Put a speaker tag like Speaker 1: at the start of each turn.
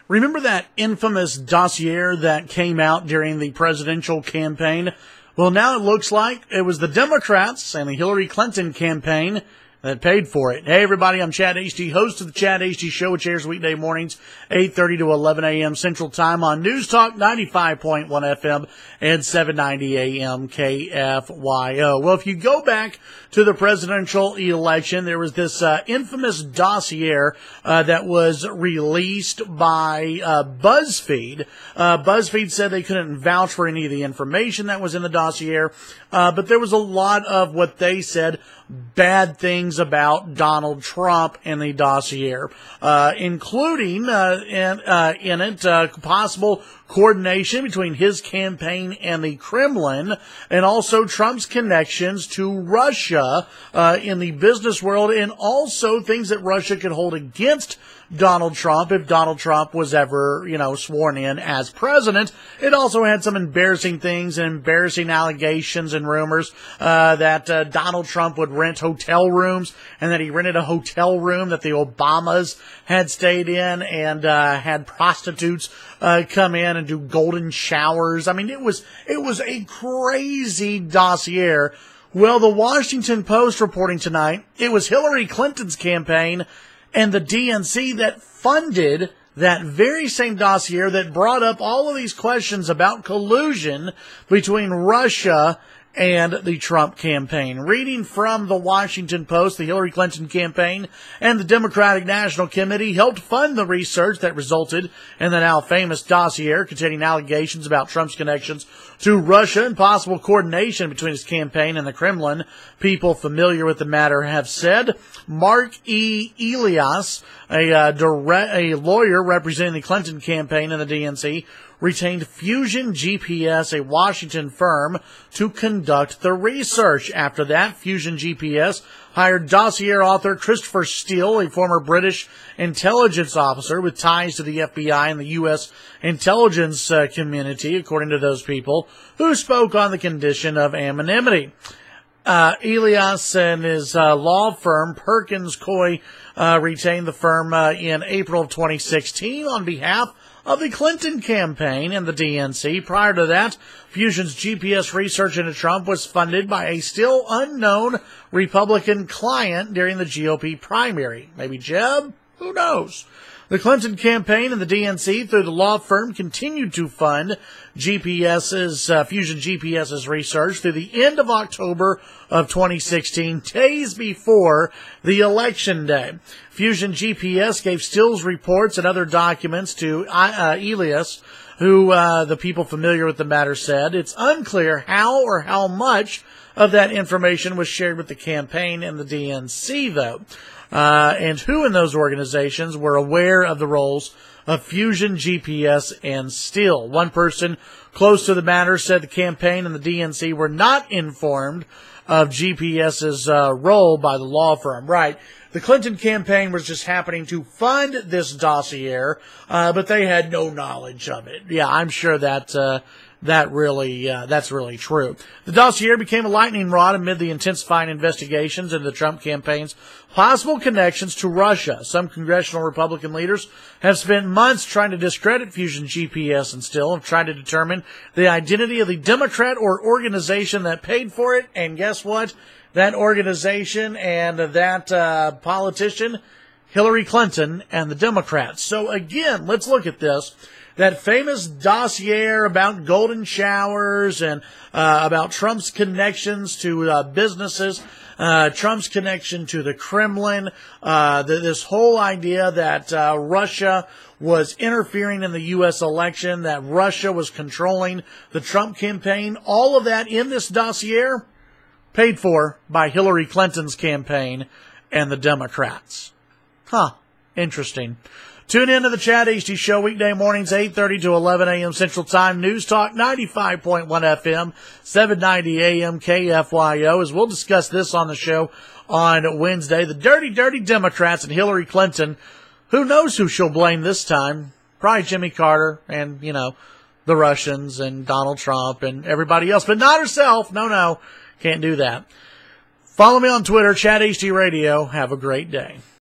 Speaker 1: Remember that infamous dossier that came out during the presidential campaign? Well, now it looks like it was the Democrats and the Hillary Clinton campaign that paid for it. Hey, everybody, I'm Chad Hasty, host of the Chad Hasty Show, which airs weekday mornings, 8:30 to 11 a.m. Central Time on News Talk 95.1 FM and 790 a.m. KFYO. Well, if you go back to the presidential election, there was this infamous dossier that was released by Buzzfeed. Buzzfeed said they couldn't vouch for any of the information that was in the dossier, but there was a lot of what they said bad things about Donald Trump in the dossier, including in it possible coordination between his campaign and the Kremlin, and also Trump's connections to Russia in the business world, and also things that Russia could hold against Donald Trump if Donald Trump was ever, sworn in as president. It also had some embarrassing things and embarrassing allegations and rumors that Donald Trump would rent hotel rooms, and that he rented a hotel room that the Obamas had stayed in, and had prostitutes come in and do golden showers. I mean, it was a crazy dossier. Well, the Washington Post reporting tonight, it was Hillary Clinton's campaign and the DNC that funded that very same dossier that brought up all of these questions about collusion between Russia and the Trump campaign. Reading from the Washington Post, the Hillary Clinton campaign and the Democratic National Committee helped fund the research that resulted in the now famous dossier containing allegations about Trump's connections to Russia and possible coordination between his campaign and the Kremlin. People familiar with the matter have said. Mark E. Elias, a lawyer representing the Clinton campaign and the DNC, retained Fusion GPS, a Washington firm, to conduct the research. After that, Fusion GPS hired dossier author Christopher Steele, a former British intelligence officer with ties to the FBI and the U.S. intelligence community, according to those people, who spoke on the condition of anonymity. Elias and his law firm, Perkins Coie, retained the firm in April of 2016 on behalf of the Clinton campaign and the DNC. Prior to that, Fusion's GPS research into Trump was funded by a still unknown Republican client during the GOP primary. Maybe Jeb? Who knows? The Clinton campaign and the DNC, through the law firm, continued to fund Fusion GPS's research through the end of October of 2016, days before the election day. Fusion GPS gave Steele's reports and other documents to Elias, who the people familiar with the matter said. It's unclear how or how much of that information was shared with the campaign and the DNC, though, and who in those organizations were aware of the roles of Fusion GPS and Steele. One person close to the matter said the campaign and the DNC were not informed of GPS's role by the law firm. Right. The Clinton campaign was just happening to fund this dossier, but they had no knowledge of it. Yeah, I'm sure that that's really true. The dossier became a lightning rod amid the intensifying investigations into the Trump campaign's possible connections to Russia. Some congressional Republican leaders have spent months trying to discredit Fusion GPS and still have tried to determine the identity of the Democrat or organization that paid for it. And guess what? That organization and that politician, Hillary Clinton and the Democrats. So again, let's look at this. That famous dossier about golden showers and about Trump's connections to businesses, Trump's connection to the Kremlin, this whole idea that Russia was interfering in the U.S. election, that Russia was controlling the Trump campaign, all of that in this dossier paid for by Hillary Clinton's campaign and the Democrats. Interesting. Tune in to the Chad Hasty Show weekday mornings, 8:30 to 11 a.m. Central Time. News Talk 95.1 FM, 790 a.m. KFYO. As we'll discuss this on the show on Wednesday, the dirty, dirty Democrats and Hillary Clinton. Who knows who she'll blame this time? Probably Jimmy Carter and, the Russians and Donald Trump and everybody else, but not herself. No, can't do that. Follow me on Twitter, Chad Hasty Radio. Have a great day.